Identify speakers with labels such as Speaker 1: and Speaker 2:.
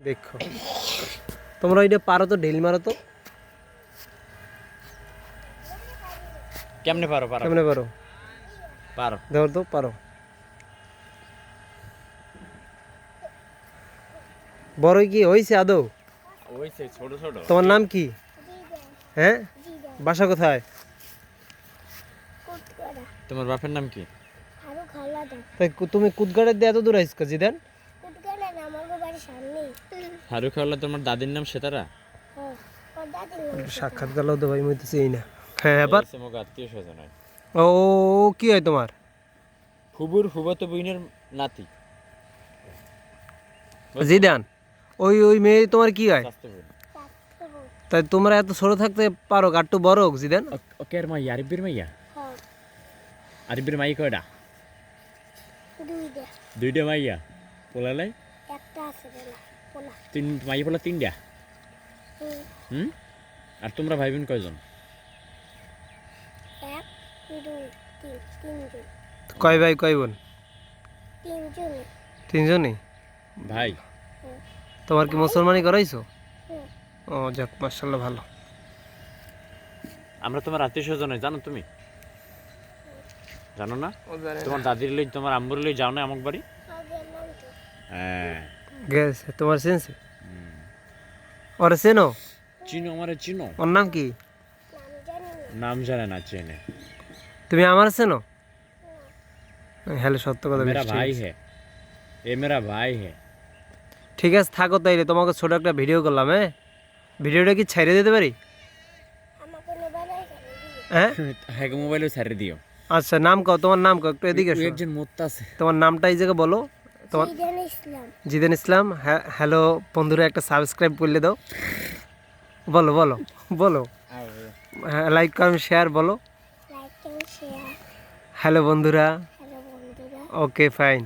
Speaker 1: দেখো তোমরা ওইটা পারো তো, ঢিল মারো তো।
Speaker 2: কেমনে পারো?
Speaker 1: কেমনে পারো?
Speaker 2: পারো,
Speaker 1: দেখো তো, পারো। বড় কি হয়েছে আদৌ?
Speaker 2: ওইছে ছোট ছোট।
Speaker 1: তোমার নাম কি? হ্যাঁ, বাসা কোথায়?
Speaker 2: তোমার বাপের নাম কি?
Speaker 1: তাই তুমি কুদগাড়ের দিয়ে এত দূর আইসকা জিদান?
Speaker 2: ফারুক হল্লা। তোমার দাদির নাম সেতারা?
Speaker 1: সাক্ষাৎ গেল তো ভাই, মুই তো চিনি না। হ্যাঁ, এবার
Speaker 2: মোক আত্মীয় স্বজন হয়।
Speaker 1: ও কি হয় তোমার?
Speaker 2: ফুবুর ফুবতো বইনের নাতি
Speaker 1: জিদান, ওই ওই মেয়ে তোমার কি হয়?
Speaker 2: চাচতো বোন।
Speaker 1: তাই তোমরা এত ছোট থাকতে পারো, গাট্টু বড় হোক জিদান।
Speaker 2: ওকে আর মাইয়া আরিফের মাইয়া? আরিফের মাই কয়টা? দুইটা মাইয়া। পোলালাই তিন মাইয়া, পোলা তিনটা। হুম, আর তোমরা ভাই বোন কয়জন?
Speaker 1: কয় ভাই কয় বোন? তিনজনই
Speaker 2: ভাই।
Speaker 1: তোমার কি মুসলমানি করাইছো? ও যাক, মাশাআল্লাহ, ভালো।
Speaker 2: আমরা তোমার আত্মীয় স্বজন হয়, জানো তুমি? জানো না? তোমার দাদির লই, তোমার আম্মুর লই যাও না আমক বাড়ি? হ্যাঁ
Speaker 1: গেছে তোমার সেন্সে। ওরে চেনো?
Speaker 2: চিনো? আমারে চিনো?
Speaker 1: ওর নাম কি?
Speaker 2: নাম জানে না, চেনে।
Speaker 1: তুমি আমার চেনো? হ্যালো, সত্য কথা।
Speaker 2: মেরা ভাই হে, এ মেরা ভাই হে।
Speaker 1: ঠিক আছে, থাকো তাইলে। তোমাকে ছোট একটা ভিডিও করলাম। হ্যাঁ, ভিডিওটা কি ছেড়ে দিতে পারি? হ্যাঁ,
Speaker 2: হ্যাঁ, মোবাইলে ছাড়ে দিও।
Speaker 1: আচ্ছা, নাম কও, তোমার নাম কও, একটু এদিকে এসো।
Speaker 2: একজন মোত্তা আছে।
Speaker 1: তোমার নামটা এই জায়গায় বলো। তোমার জিদান ইসলাম। হ্যাঁ, হ্যালো বন্ধুরা, একটা সাবস্ক্রাইব করলে দাও। বলো বলো বলো। হ্যাঁ, লাইক কমেন্ট শেয়ার বলো। হ্যালো বন্ধুরা। ওকে, ফাইন।